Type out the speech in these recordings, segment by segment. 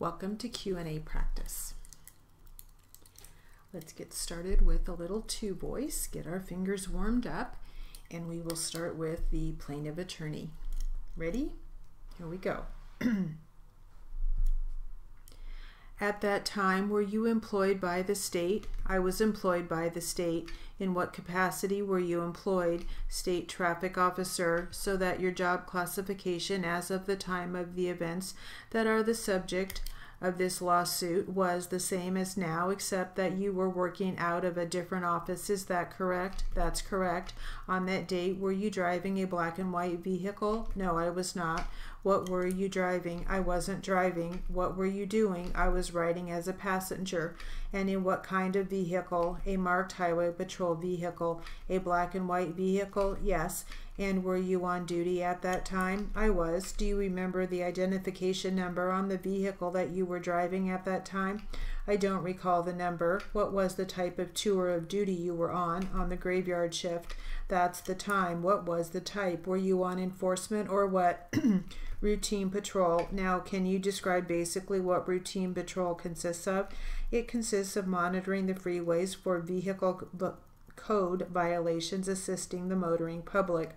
Welcome to Q&A practice. Let's get started with a little two voice, get our fingers warmed up, and we will start with the plaintiff attorney. Ready? Here we go. At that time, were you employed by the state? I was employed by the state. In what capacity were you employed? State traffic officer, so that your job classification as of the time of the events that are the subject of this lawsuit was the same as now, except that you were working out of a different office. Is that correct? That's correct. On that date, were you driving a black and white vehicle? No, I was not. What were you driving? I wasn't driving. What were you doing? I was riding as a passenger. And in what kind of vehicle? A marked highway patrol vehicle. A black and white vehicle? Yes. And were you on duty at that time? I was. Do you remember the identification number on the vehicle that you were driving at that time? I don't recall the number. What was the type of tour of duty you were on the graveyard shift? That's the time. What was the type? Were you on enforcement or what? Routine patrol. Now, can you describe basically what routine patrol consists of? It consists of monitoring the freeways for vehicle code violations, assisting the motoring public.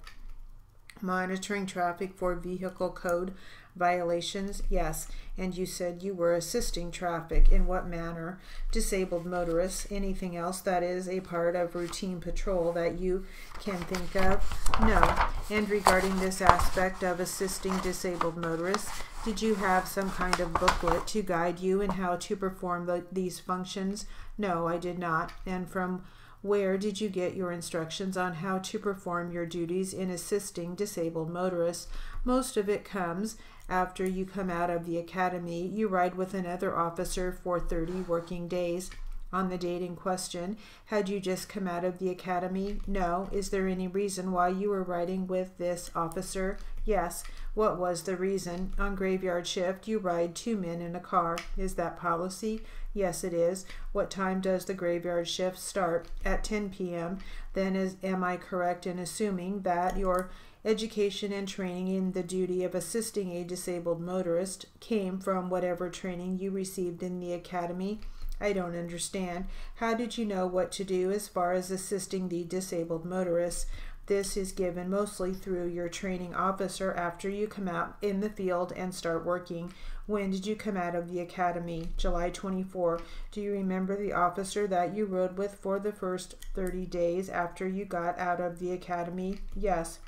Monitoring traffic for vehicle code violations? Yes. And you said you were assisting traffic. In what manner? Disabled motorists. Anything else that is a part of routine patrol that you can think of? No. And regarding this aspect of assisting disabled motorists, did you have some kind of booklet to guide you in how to perform these functions? No, I did not. And from where did you get your instructions on how to perform your duties in assisting disabled motorists? Most of it comes after you come out of the academy. You ride with another officer for 30 working days. On the date in question, had you just come out of the academy? No. Is there any reason why you were riding with this officer? Yes. What was the reason? On graveyard shift, you ride two men in a car. Is that policy? Yes, it is. What time does the graveyard shift start? At 10 p.m. Then am I correct in assuming that your education and training in the duty of assisting a disabled motorist came from whatever training you received in the academy? I don't understand. How did you know what to do as far as assisting the disabled motorists? This is given mostly through your training officer after you come out in the field and start working. When did you come out of the academy? July 24. Do you remember the officer that you rode with for the first 30 days after you got out of the academy? Yes.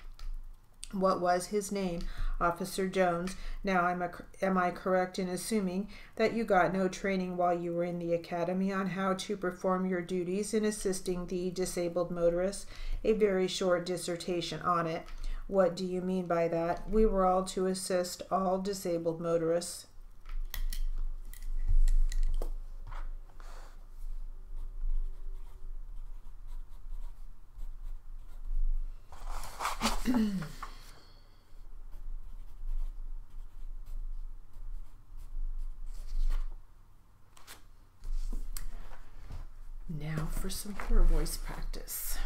What was his name? Officer Jones. Now, am I correct in assuming that you got no training while you were in the academy on how to perform your duties in assisting the disabled motorists? A very short dissertation on it. What do you mean by that? We were all to assist all disabled motorists. Now for some pure voice practice.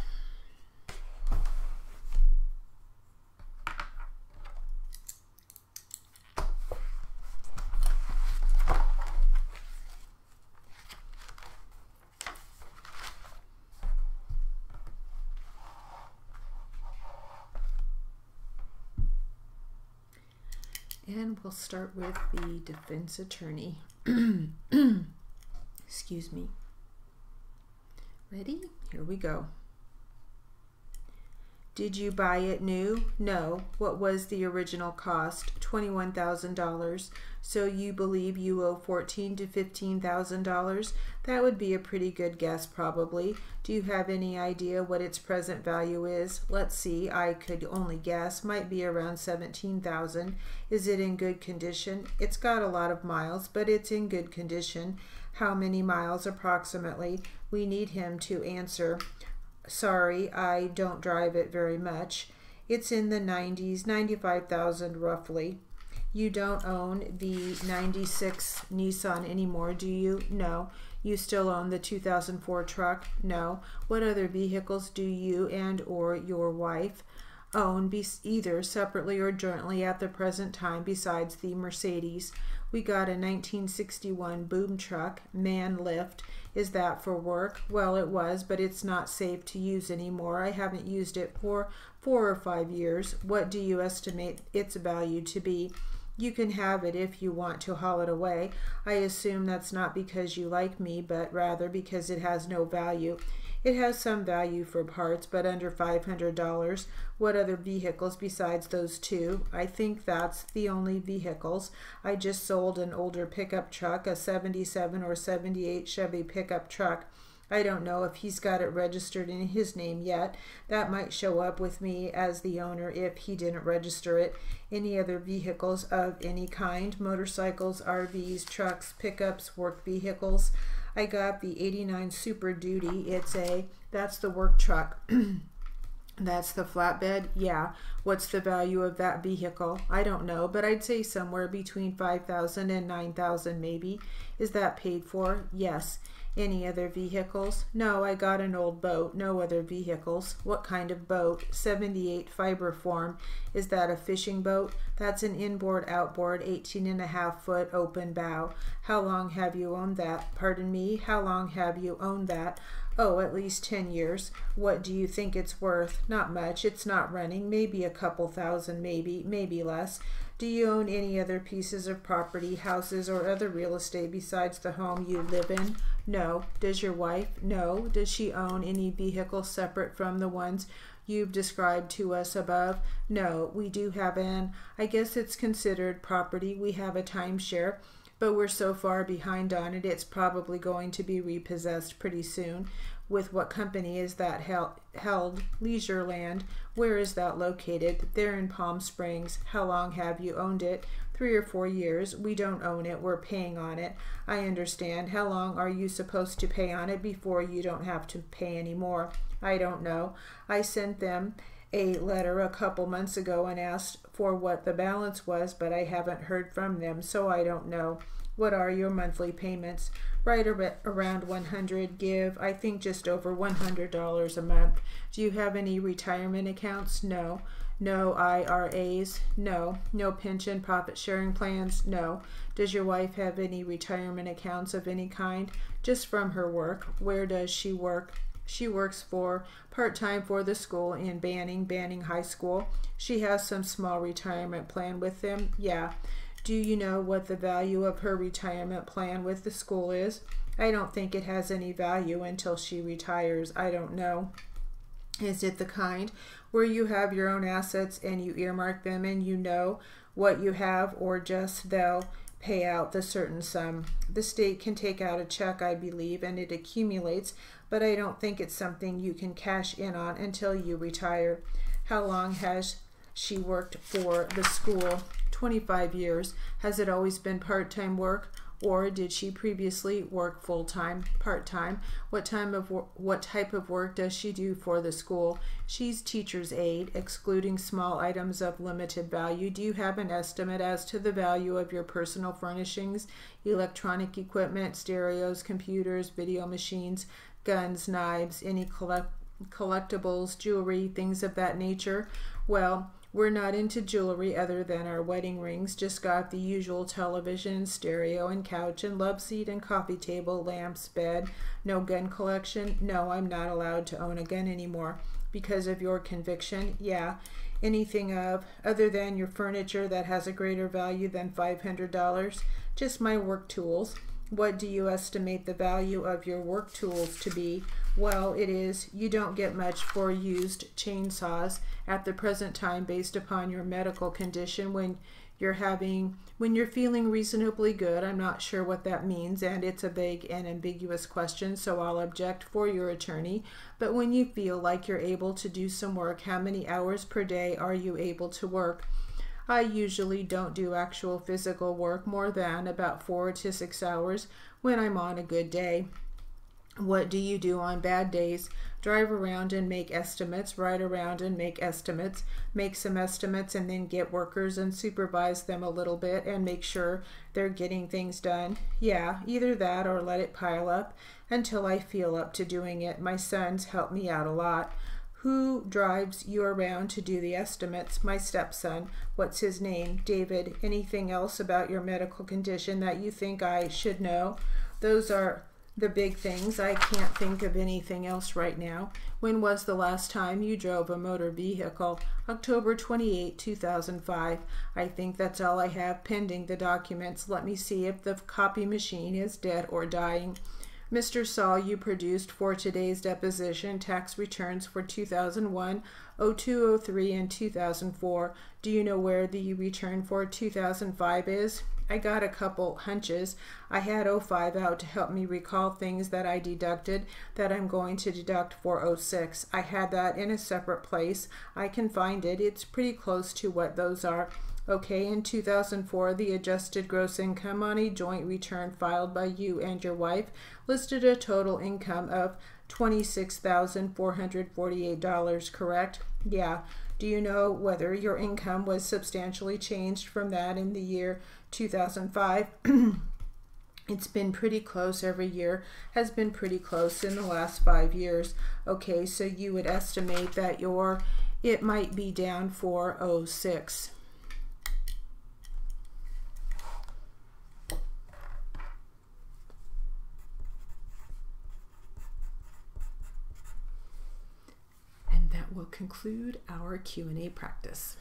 And we'll start with the defense attorney. Excuse me. Ready? Here we go. Did you buy it new? No. What was the original cost? $21,000. So you believe you owe $14,000 to $15,000? That would be a pretty good guess, probably. Do you have any idea what its present value is? Let's see. I could only guess. Might be around $17,000. Is it in good condition? It's got a lot of miles, but it's in good condition. How many miles approximately? We need him to answer. Sorry, I don't drive it very much. It's in the 90s, 95,000 roughly. You don't own the 96 Nissan anymore, do you? No. You still own the 2004 truck? No. What other vehicles do you and or your wife own either separately or jointly at the present time besides the Mercedes? We got a 1961 boom truck, man lift. Is that for work? Well, it was, but it's not safe to use anymore. I haven't used it for 4 or 5 years. What do you estimate its value to be? You can have it if you want to haul it away. I assume that's not because you like me, but rather because it has no value. It has some value for parts, but under $500. What other vehicles besides those two? I think that's the only vehicles. I just sold an older pickup truck, a 77 or 78 Chevy pickup truck. I don't know if he's got it registered in his name yet. That might show up with me as the owner if he didn't register it. Any other vehicles of any kind? Motorcycles, RVs, trucks, pickups, work vehicles. I got the 89 Super Duty. That's the work truck. That's the flatbed? Yeah. What's the value of that vehicle? I don't know, but I'd say somewhere between $5,000 and $9,000 maybe. Is that paid for? Yes. Any other vehicles? No, I got an old boat. No other vehicles. What kind of boat? 78 fiber form. Is that a fishing boat? That's an inboard outboard 18.5 foot open bow. How long have you owned that? Pardon me? How long have you owned that? Oh, at least 10 years. What do you think it's worth? Not much. It's not running. Maybe a couple thousand, maybe less. Do you own any other pieces of property, houses, or other real estate besides the home you live in? No. Does your wife? No. Does she own any vehicles separate from the ones you've described to us above? No. We do have I guess it's considered property. We have a timeshare, but we're so far behind on it, it's probably going to be repossessed pretty soon. With what company is that held? Leisureland. Where is that located? They're in Palm Springs. How long have you owned it? 3 or 4 years. We don't own it. We're paying on it. I understand. How long are you supposed to pay on it before you don't have to pay anymore? I don't know. I sent them a letter a couple months ago and asked for what the balance was, but I haven't heard from them, so I don't know. What are your monthly payments? Right around 100. Give, I think, just over $100 a month. Do you have any retirement accounts? No. No IRAs? No. No pension profit sharing plans? No. Does your wife have any retirement accounts of any kind? Just from her work. Where does she work? She works for part-time for the school in Banning High School. She has some small retirement plan with them. Yeah. Do you know what the value of her retirement plan with the school is? I don't think it has any value until she retires. I don't know. Is it the kind where you have your own assets and you earmark them and you know what you have, or just they'll pay out the certain sum? The state can take out a check, I believe, and it accumulates, but I don't think it's something you can cash in on until you retire. How long has she worked for the school? 25 years. Has it always been part-time work, or did she previously work full-time? Part-time. What type of work does she do for the school? She's teacher's aide, excluding small items of limited value. Do you have an estimate as to the value of your personal furnishings, electronic equipment, stereos, computers, video machines, guns, knives, any collectibles, jewelry, things of that nature? Well, we're not into jewelry other than our wedding rings. Just got the usual television, stereo, and couch, and love seat, and coffee table, lamps, bed. No gun collection? No, I'm not allowed to own a gun anymore. Because of your conviction? Yeah. Anything other than your furniture that has a greater value than $500? Just my work tools. What do you estimate the value of your work tools to be? Well, it is. You don't get much for used chainsaws at the present time based upon your medical condition. When you're feeling reasonably good, I'm not sure what that means, and it's a vague and ambiguous question, so I'll object for your attorney. But when you feel like you're able to do some work, how many hours per day are you able to work? I usually don't do actual physical work more than about 4 to 6 hours when I'm on a good day. What do you do on bad days? Drive around and make estimates, ride around and make estimates, make some estimates, and then get workers and supervise them a little bit and make sure they're getting things done. Yeah, either that or let it pile up until I feel up to doing it. My sons help me out a lot. Who drives you around to do the estimates? My stepson. What's his name? David. Anything else about your medical condition that you think I should know? Those are the big things. I can't think of anything else right now. When was the last time you drove a motor vehicle? October 28, 2005. I think that's all I have pending the documents. Let me see if the copy machine is dead or dying. Mr. Saul, you produced for today's deposition tax returns for 2001, 02, 03, and 2004. Do you know where the return for 2005 is? I got a couple hunches. I had 05 out to help me recall things that I deducted that I'm going to deduct for 06. I had that in a separate place. I can find it. It's pretty close to what those are. Okay, in 2004, the adjusted gross income on a joint return filed by you and your wife listed a total income of $26,448, correct? Yeah. Do you know whether your income was substantially changed from that in the year 2005? It's been pretty close. Every year has been pretty close in the last 5 years. Okay, so you would estimate that it might be down for 06. That will conclude our Q&A practice.